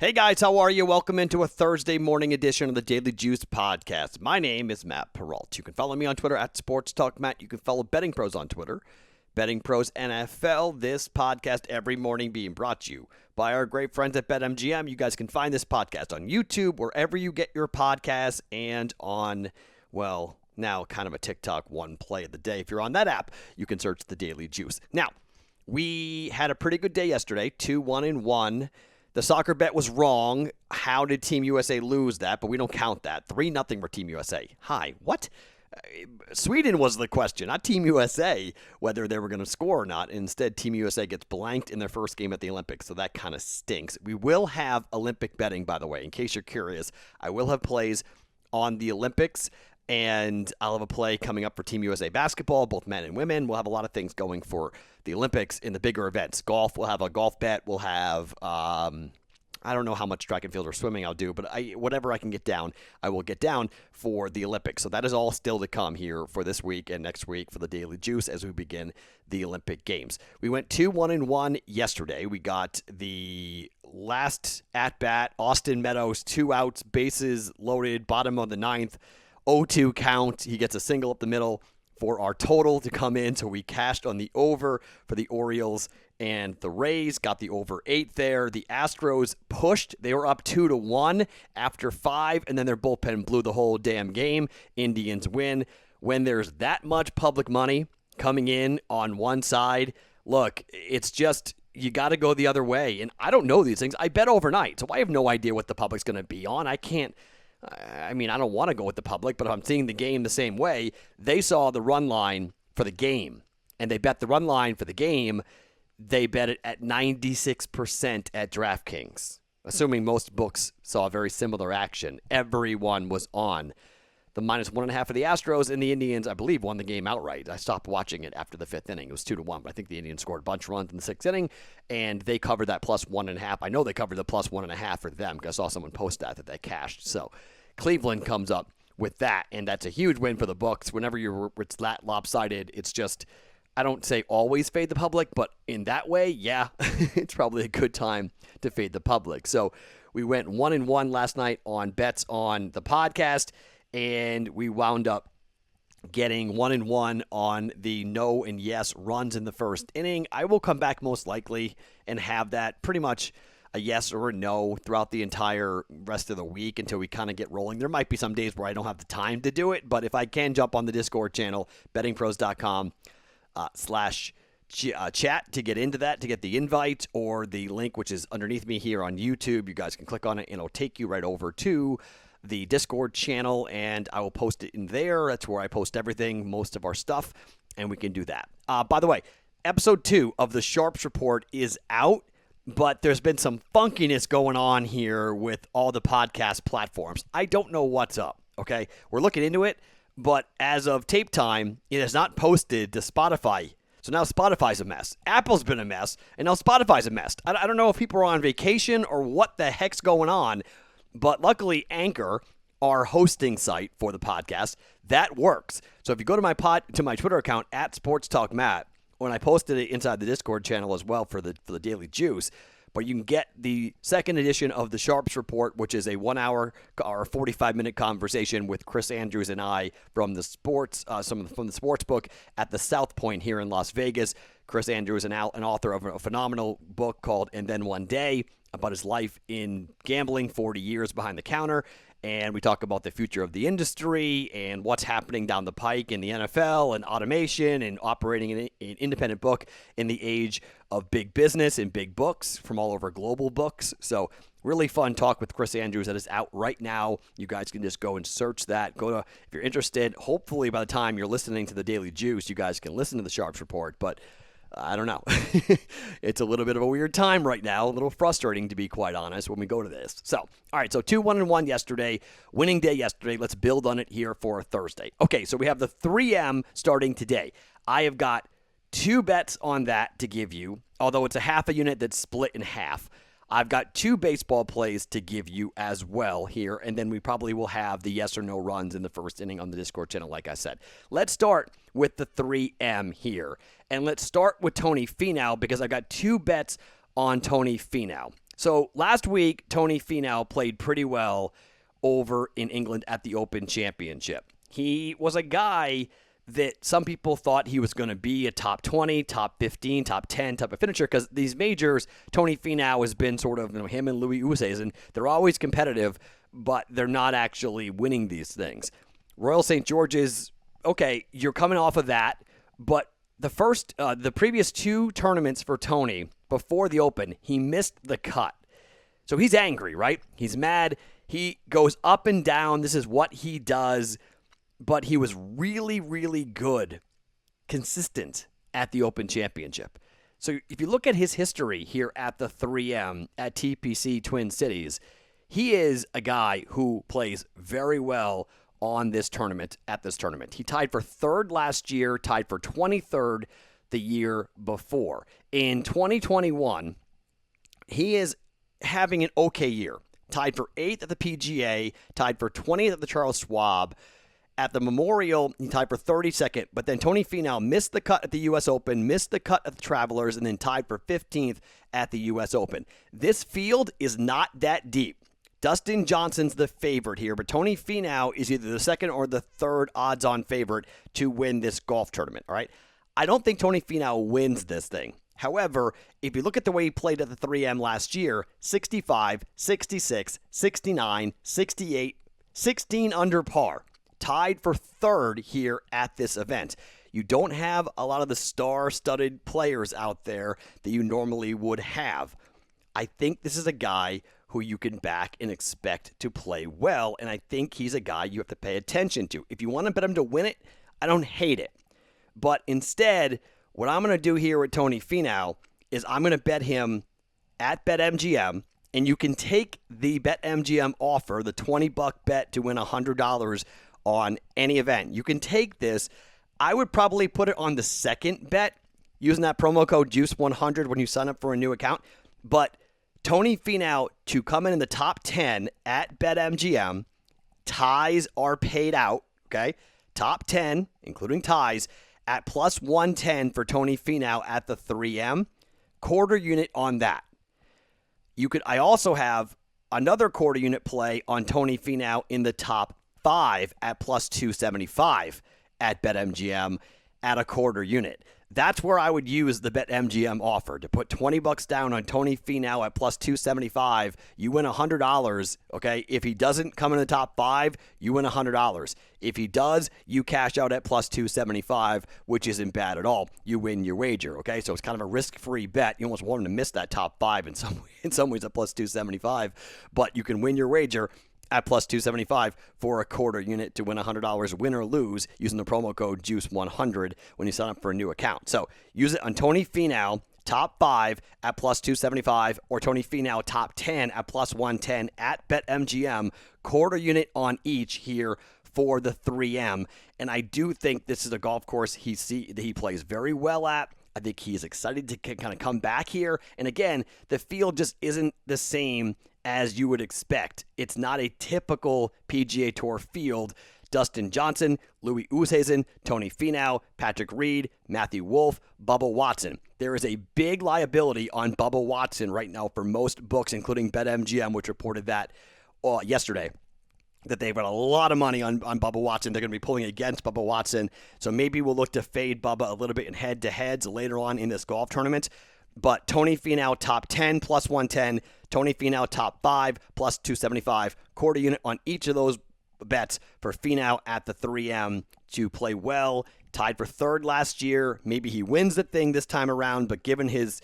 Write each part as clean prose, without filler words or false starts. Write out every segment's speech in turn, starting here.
Hey guys, how are you? Welcome into a Thursday morning edition of the Daily Juice podcast. My name is Matt Perrault. You can follow me on Twitter at SportsTalkMatt. You can follow BettingPros on Twitter, BettingPros NFL. This podcast every morning being brought to you by our great friends at BetMGM. You guys can find this podcast on YouTube, wherever you get your podcasts, and on, well, now kind of a TikTok one play of the day. If you're on that app, you can search the Daily Juice. Now, we had a pretty good day yesterday, 2-1-1. The soccer bet was wrong. How did Team USA lose that? But we don't count that. 3-0 for Team USA. Hi, what? Sweden was the question, not Team USA, whether they were going to score or not. Instead, Team USA gets blanked in their first game at the Olympics, so that kind of stinks. We will have Olympic betting, by the way, in case you're curious. I will have plays on the Olympics, and I'll have a play coming up for Team USA basketball, both men and women. We'll have a lot of things going for the Olympics in the bigger events. Golf, we'll have a golf bet. We'll have, I don't know how much track and field or swimming I'll do, but whatever I can get down, I will get down for the Olympics. So that is all still to come here for this week and next week for the Daily Juice as we begin the Olympic Games. We went 2-1-1 yesterday. We got the last at-bat, Austin Meadows, 2 outs, bases loaded, bottom of the ninth. 0-2 count. He gets a single up the middle for our total to come in. So we cashed on the over for the Orioles and the Rays. Got the over 8 there. The Astros pushed. They were up 2-1 after 5, and then their bullpen blew the whole damn game. Indians win. When there's that much public money coming in on one side, look, it's just, you got to go the other way. And I don't know these things. I bet overnight, so I have no idea what the public's going to be on. I don't want to go with the public, but if I'm seeing the game the same way, they saw the run line for the game, and they bet the run line for the game. They bet it at 96% at DraftKings, assuming most books saw very similar action. Everyone was on the -1.5 of the Astros, and the Indians, I believe, won the game outright. I stopped watching it after the 5th inning. It was 2-1, but I think the Indians scored a bunch of runs in the 6th inning, and they covered that +1.5. I know they covered the +1.5 for them because I saw someone post that they cashed. So Cleveland comes up with that, and that's a huge win for the books. Whenever it's that lopsided, it's just, I don't say always fade the public, but in that way, yeah, it's probably a good time to fade the public. So we went 1-1 last night on bets on the podcast, and we wound up getting 1-1 on the no and yes runs in the first inning. I will come back most likely and have that pretty much a yes or a no throughout the entire rest of the week until we kind of get rolling. There might be some days where I don't have the time to do it, but if I can jump on the Discord channel, bettingpros.com /chat to get into that, to get the invite or the link, which is underneath me here on YouTube. You guys can click on it, and it'll take you right over to the Discord channel, and I will post it in there. That's where I post everything, most of our stuff, and we can do that. By the way, episode 2 of the Sharps Report is out, but there's been some funkiness going on here with all the podcast platforms. I don't know what's up, okay? We're looking into it, but as of tape time, it is not posted to Spotify. So now Spotify's a mess. Apple's been a mess, and now Spotify's a mess. I don't know if people are on vacation or what the heck's going on, but luckily Anchor, our hosting site for the podcast, that works. So if you go to my Twitter account at SportsTalkMatt, when I posted it inside the Discord channel as well for the Daily Juice, but you can get the second edition of the Sharps Report, which is a 1 hour or 45-minute conversation with Chris Andrews and I from the sports, from the sports book at the South Point here in Las Vegas. Chris Andrews, an author of a phenomenal book called And Then One Day, about his life in gambling, 40 years behind the counter. And we talk about the future of the industry and what's happening down the pike in the NFL and automation and operating an independent book in the age of big business and big books from all over global books. So really fun talk with Chris Andrews that is out right now. You guys can just go and search that. If you're interested, hopefully by the time you're listening to the Daily Juice, you guys can listen to the Sharps Report. But I don't know. It's a little bit of a weird time right now, a little frustrating to be quite honest when we go to this. So, all right, so 2-1-1 yesterday, winning day yesterday. Let's build on it here for Thursday. Okay, so we have the 3M starting today. I have got 2 bets on that to give you, although it's a half a unit that's split in half. I've got 2 baseball plays to give you as well here, and then we probably will have the yes or no runs in the first inning on the Discord channel, like I said. Let's start with the 3M here, and let's start with Tony Finau because I've got 2 bets on Tony Finau. So last week, Tony Finau played pretty well over in England at the Open Championship. He was a guy that some people thought he was going to be a top 20, top 15, top 10 type of finisher because these majors, Tony Finau has been sort of him and Louis Oosthuizen. They're always competitive, but they're not actually winning these things. Royal St. George's, okay, you're coming off of that, but the previous two tournaments for Tony before the Open, he missed the cut. So he's angry, right? He's mad. He goes up and down. This is what he does. But he was really, really good, consistent at the Open Championship. So if you look at his history here at the 3M at TPC Twin Cities, he is a guy who plays very well on this tournament, at this tournament. He tied for third last year, tied for 23rd the year before. In 2021, he is having an okay year. Tied for 8th at the PGA, tied for 20th at the Charles Schwab. At the Memorial, he tied for 32nd, but then Tony Finau missed the cut at the U.S. Open, missed the cut at the Travelers, and then tied for 15th at the U.S. Open. This field is not that deep. Dustin Johnson's the favorite here, but Tony Finau is either the second or the third odds-on favorite to win this golf tournament, all right? I don't think Tony Finau wins this thing. However, if you look at the way he played at the 3M last year, 65, 66, 69, 68, 16 under par. Tied for third here at this event. You don't have a lot of the star-studded players out there that you normally would have. I think this is a guy who you can back and expect to play well, and I think he's a guy you have to pay attention to. If you want to bet him to win it, I don't hate it. But instead, what I'm going to do here with Tony Finau is I'm going to bet him at BetMGM, and you can take the BetMGM offer, the $20 bet to win $100 on any event. You can take this. I would probably put it on the second bet using that promo code JUICE100 when you sign up for a new account. But Tony Finau to come in the top 10 at BetMGM, ties are paid out, okay? Top 10, including ties, at plus 110 for Tony Finau at the 3M. Quarter unit on that. I also have another quarter unit play on Tony Finau in the top 5 at plus 275 at BetMGM at a quarter unit. That's where I would use the BetMGM offer to put $20 down on Tony Finau at plus 275. You win $100, okay? If he doesn't come in the top 5, you win $100. If he does, you cash out at plus 275, which isn't bad at all. You win your wager, okay? So it's kind of a risk-free bet. You almost want him to miss that top 5 in some ways at plus 275, but you can win your wager at plus 275 for a quarter unit to win $100, win or lose, using the promo code JUICE100 when you sign up for a new account. So use it on Tony Finau, top 5 at plus 275, or Tony Finau, top 10 at plus 110 at BetMGM, quarter unit on each here for the 3M. And I do think this is a golf course he plays very well at. I think he's excited to kind of come back here. And again, the field just isn't the same as you would expect. It's not a typical PGA Tour field. Dustin Johnson, Louis Oosthuizen, Tony Finau, Patrick Reed, Matthew Wolff, Bubba Watson. There is a big liability on Bubba Watson right now for most books, including BetMGM, which reported that yesterday, that they've got a lot of money on Bubba Watson. They're going to be pulling against Bubba Watson. So maybe we'll look to fade Bubba a little bit in head-to-heads later on in this golf tournament. But Tony Finau, top 10, plus 110. Tony Finau, top 5, plus 275. Quarter unit on each of those bets for Finau at the 3M to play well. Tied for third last year. Maybe he wins the thing this time around, but given his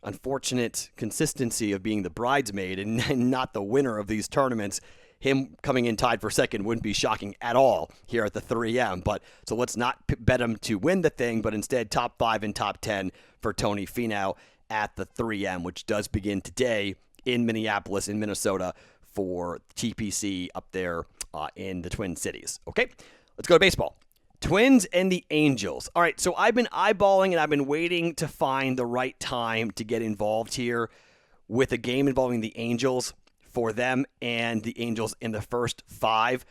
unfortunate consistency of being the bridesmaid and not the winner of these tournaments, him coming in tied for second wouldn't be shocking at all here at the 3M. But so let's not bet him to win the thing, but instead top 5 and top 10 for Tony Finau at the 3M, which does begin today in Minneapolis, in Minnesota, for TPC up there in the Twin Cities. Okay, let's go to baseball. Twins and the Angels. All right, so I've been eyeballing and I've been waiting to find the right time to get involved here with a game involving the Angels for them and the Angels in the first 5.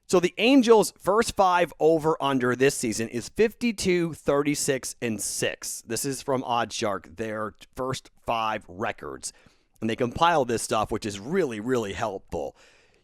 So the Angels' first 5 over-under this season is 52, 36, and 6. This is from OddsShark, their first 5 records. and they compile this stuff, which is really, really helpful.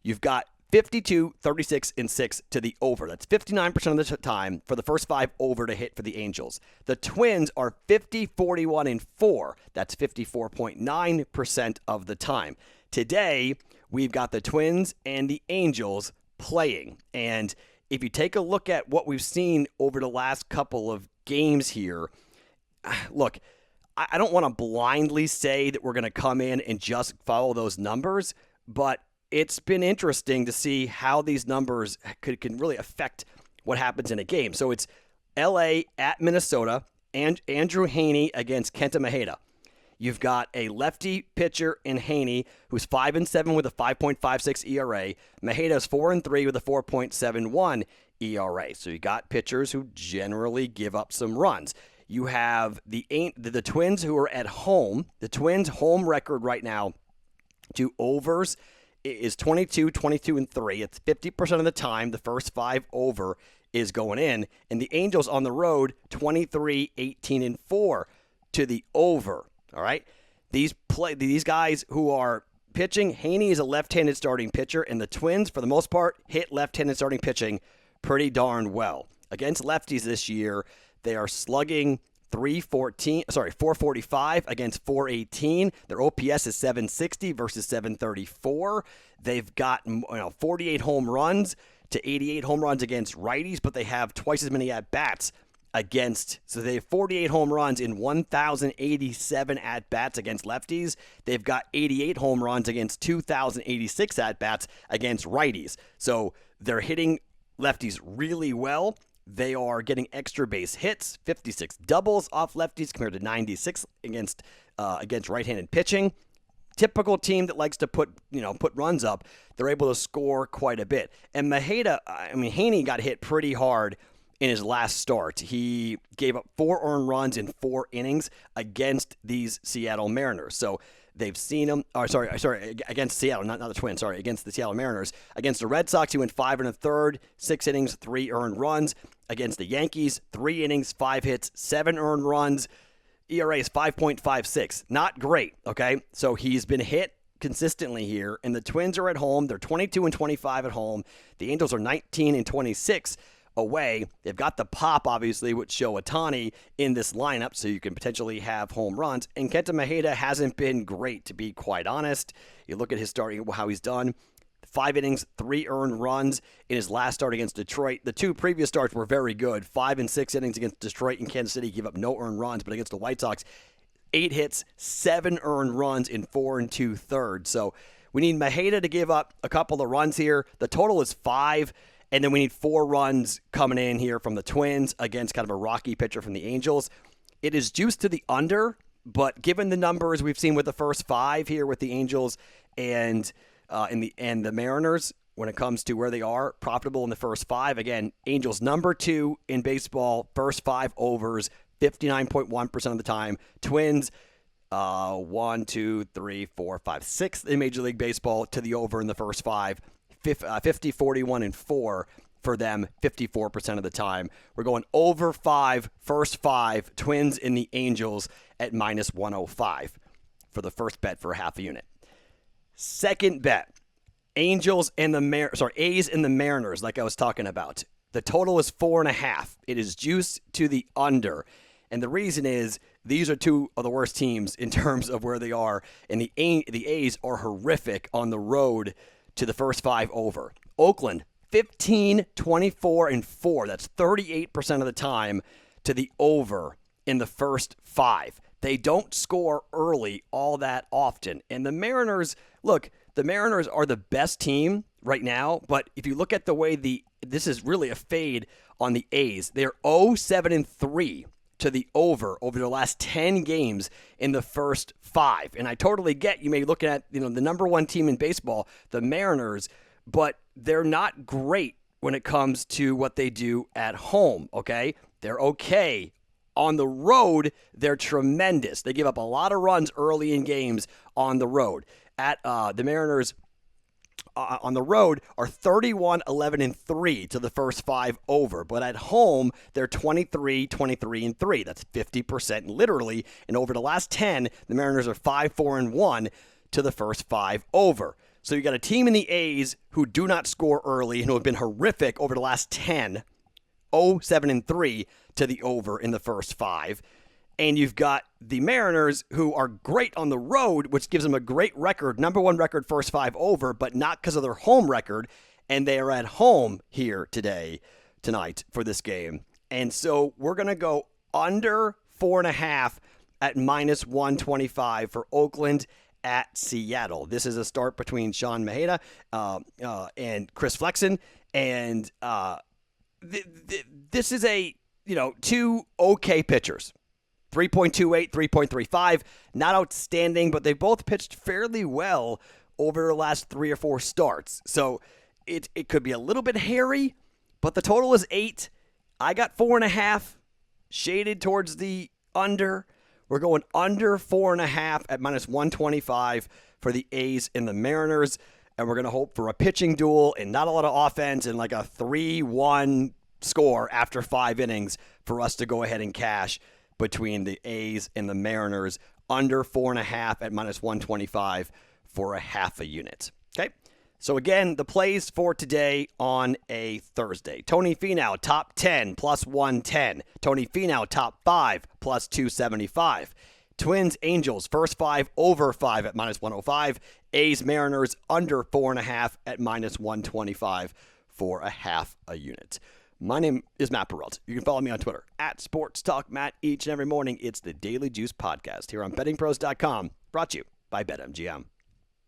You've got 52, 36, and 6 to the over. That's 59% of the time for the first 5 over to hit for the Angels. The Twins are 50, 41, and 4. That's 54.9% of the time. Today, we've got the Twins and the Angels playing. And if you take a look at what we've seen over the last couple of games here, look, I don't want to blindly say that we're going to come in and just follow those numbers, but it's been interesting to see how these numbers can really affect what happens in a game. So it's L.A. at Minnesota, and Andrew Heaney against Kenta Maeda. You've got a lefty pitcher in Heaney who's 5-7 with a 5.56 ERA. Maeda's 4-3 with a 4.71 ERA. So you got pitchers who generally give up some runs. You have the Twins who are at home. The Twins' home record right now to overs is 22, 22, and 3. It's 50% of the time. The first 5 over is going in. And the Angels on the road, 23, 18, and 4 to the over. All right? These guys who are pitching, Heaney is a left-handed starting pitcher, and the Twins, for the most part, hit left-handed starting pitching pretty darn well. Against lefties this year, they are slugging 445 against 418. Their OPS is 760 versus 734. They've got 48 home runs to 88 home runs against righties, but they have twice as many at-bats against. So they have 48 home runs in 1,087 at-bats against lefties. They've got 88 home runs against 2,086 at-bats against righties. So they're hitting lefties really well. They are getting extra base hits, 56 doubles off lefties compared to 96 against right-handed pitching. Typical team that likes to put runs up. They're able to score quite a bit. And Heaney got hit pretty hard in his last start. He gave up 4 earned runs in 4 innings against these Seattle Mariners. So they've seen him. Against Seattle, not the Twins. Against the Seattle Mariners. Against the Red Sox, he went 5 1/3, 6 innings, 3 earned runs. Against the Yankees, 3 innings, 5 hits, 7 earned runs. ERA is 5.56. Not great. Okay, so he's been hit consistently here, and the Twins are at home. They're 22 and 25 at home. The Angels are 19 and 26 away. They've got the pop, obviously, with Shohei Ohtani in this lineup, so you can potentially have home runs. And Kenta Maeda hasn't been great, to be quite honest. You look at his starting, how he's done. 5 innings, 3 earned runs in his last start against Detroit. The 2 previous starts were very good. 5 and 6 innings against Detroit and Kansas City, give up no earned runs. But against the White Sox, 8 hits, 7 earned runs in 4 2/3. So we need Maeda to give up a couple of runs here. The total is 5. And then we need 4 runs coming in here from the Twins against kind of a rocky pitcher from the Angels. It is juiced to the under, but given the numbers we've seen with the first 5 here with the Angels and the Mariners, when it comes to where they are profitable in the first 5, again, Angels number 2 in baseball, first 5 overs, 59.1% of the time. Twins, 1, 2, 3, 4, 5, 6th in Major League Baseball to the over in the first 5. 50, 41, and 4 for them 54% of the time. We're going over 5, first 5, Twins and the Angels at minus 105 for the first bet for a half a unit. Second bet, A's and the Mariners, like I was talking about. The total is 4.5. It is juiced to the under. And the reason is these are 2 of the worst teams in terms of where they are. And the A's are horrific on the road to the first 5 over. Oakland, 15, 24, and 4. That's 38% of the time to the over in the first 5. They don't score early all that often. And the Mariners, look, the Mariners are the best team right now, but if you look at the way this is really a fade on the A's. They're 0-7-3 to the over the last 10 games in the first 5. And I totally get you may be looking at the number 1 team in baseball, the Mariners, but they're not great when it comes to what they do at home, okay? They're okay. On the road, they're tremendous. They give up a lot of runs early in games on the road. At the Mariners on the road are 31, 11, and 3 to the first 5 over. But at home, they're 23, 23, and 3. That's 50% literally. And over the last 10, the Mariners are 5, 4, and 1 to the first 5 over. So you got a team in the A's who do not score early and who have been horrific over the last 10, 0-7-3 to the over in the first 5. And you've got the Mariners who are great on the road, which gives them a great record, number 1 record, first 5 over, but not because of their home record. And they are at home here tonight for this game. And so we're going to go under 4.5 at minus 125 for Oakland at Seattle. This is a start between Sean Mejia and Chris Flexen. And this is two okay pitchers. 3.28, 3.35. Not outstanding, but they both pitched fairly well over the last 3 or 4 starts. So it could be a little bit hairy, but the total is 8. I got 4.5, shaded towards the under. We're going under 4.5 at minus 125 for the A's and the Mariners. And we're going to hope for a pitching duel and not a lot of offense and like a 3-1 score after 5 innings for us to go ahead and cash between the A's and the Mariners. Under 4.5 at minus 125 for a half a unit. Okay. So again, the plays for today on a Thursday. Tony Finau, top 10, plus 110. Tony Finau, top 5, plus 275. Twins, Angels, first 5, over 5 at minus 105. A's, Mariners, under 4.5 at minus 125 for a half a unit. My name is Matt Perrault. You can follow me on Twitter, at SportsTalkMatt. Each and every morning, it's the Daily Juice Podcast here on BettingPros.com, brought to you by BetMGM.